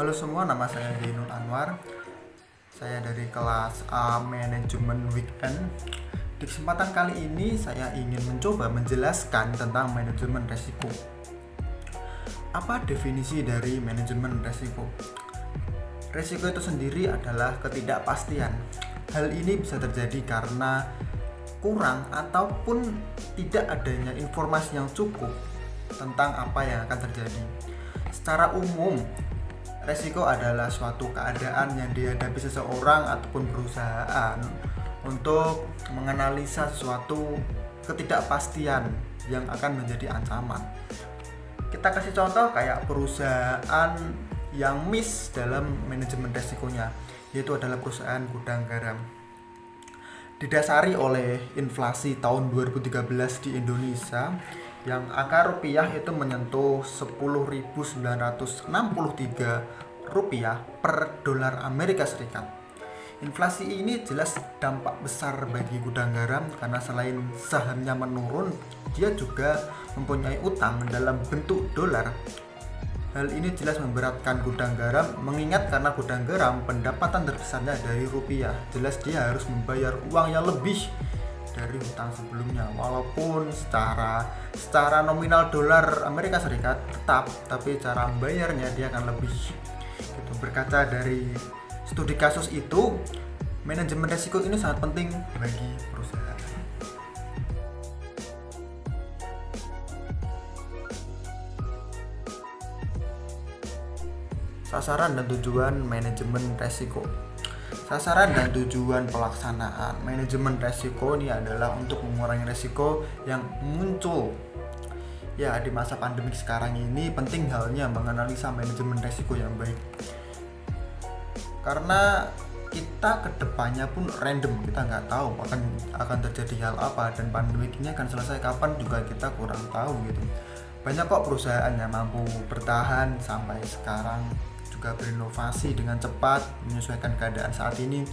Halo semua, nama saya Zainul Anwar. Saya dari kelas A Manajemen Weekend. Di kesempatan kali ini saya ingin mencoba menjelaskan tentang manajemen resiko. Apa definisi dari manajemen resiko? Resiko itu sendiri adalah ketidakpastian. Hal ini bisa terjadi karena kurang ataupun tidak adanya informasi yang cukup tentang apa yang akan terjadi. Secara umum, resiko adalah suatu keadaan yang dihadapi seseorang ataupun perusahaan untuk menganalisa suatu ketidakpastian yang akan menjadi ancaman. Kita kasih contoh kayak perusahaan yang miss dalam manajemen resikonya, yaitu adalah perusahaan gudang garam. Didasari oleh inflasi tahun 2013 di Indonesia yang angka rupiah itu menyentuh 10.963 rupiah per dolar Amerika Serikat. Inflasi ini jelas dampak besar bagi gudang garam karena selain sahamnya menurun, dia juga mempunyai utang dalam bentuk dolar. Hal ini jelas memberatkan gudang garam mengingat karena gudang garam pendapatan terbesarnya dari rupiah. Jelas dia harus membayar uang yang lebih dari hutang sebelumnya, walaupun secara nominal dolar Amerika Serikat tetap, tapi cara bayarnya dia akan lebih gitu. Berkaca dari studi kasus itu, manajemen risiko ini sangat penting bagi perusahaan. Sasaran dan tujuan manajemen risiko. Sasaran dan tujuan pelaksanaan manajemen resiko ini adalah untuk mengurangi resiko yang muncul. Ya, di masa pandemi sekarang ini penting halnya menganalisa manajemen resiko yang baik. Karena kita kedepannya pun random, kita nggak tahu akan terjadi hal apa, dan pandemi ini akan selesai kapan juga kita kurang tahu gitu. Banyak kok perusahaan yang mampu bertahan sampai sekarang, juga berinovasi dengan cepat menyesuaikan keadaan saat ini.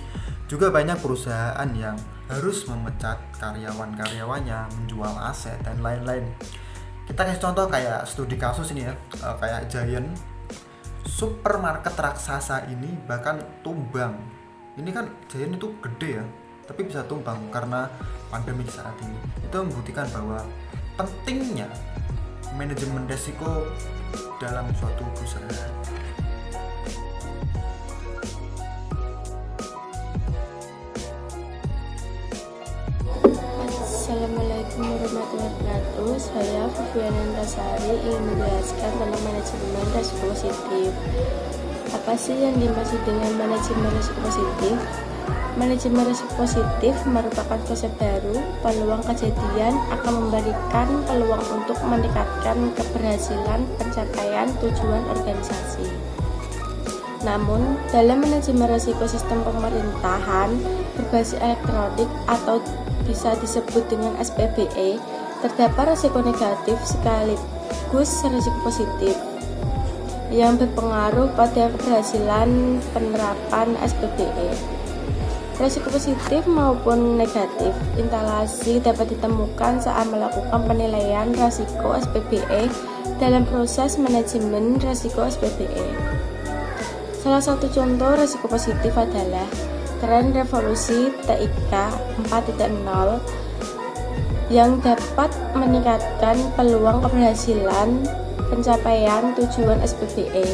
Juga banyak perusahaan yang harus memecat karyawan-karyawannya, menjual aset dan lain-lain. Kita kasih contoh kayak studi kasus ini ya, kayak Giant, supermarket raksasa ini bahkan tumbang. Ini kan Giant itu gede ya, tapi bisa tumbang karena pandemi saat ini. Itu membuktikan bahwa pentingnya manajemen resiko dalam suatu perusahaan. Assalamualaikum warahmatullahi wabarakatuh. Saya Viviana Antasari ingin menjelaskan tentang manajemen risiko positif. Apa sih yang dimaksud dengan manajemen risiko positif? Manajemen risiko positif merupakan konsep baru. Peluang kejadian akan memberikan peluang untuk meningkatkan keberhasilan pencapaian tujuan organisasi. Namun, dalam manajemen risiko sistem pemerintahan berbasis elektronik atau bisa disebut dengan SPBE, terdapat risiko negatif sekaligus risiko positif yang berpengaruh pada keberhasilan penerapan SPBE. Risiko positif maupun negatif instalasi dapat ditemukan saat melakukan penilaian risiko SPBE dalam proses manajemen risiko SPBE. Salah satu contoh risiko positif adalah tren revolusi TIK 4.0 yang dapat meningkatkan peluang keberhasilan pencapaian tujuan SPBE.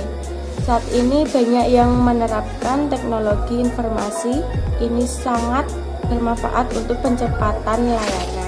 Saat ini banyak yang menerapkan teknologi informasi. Ini sangat bermanfaat untuk percepatan layanan.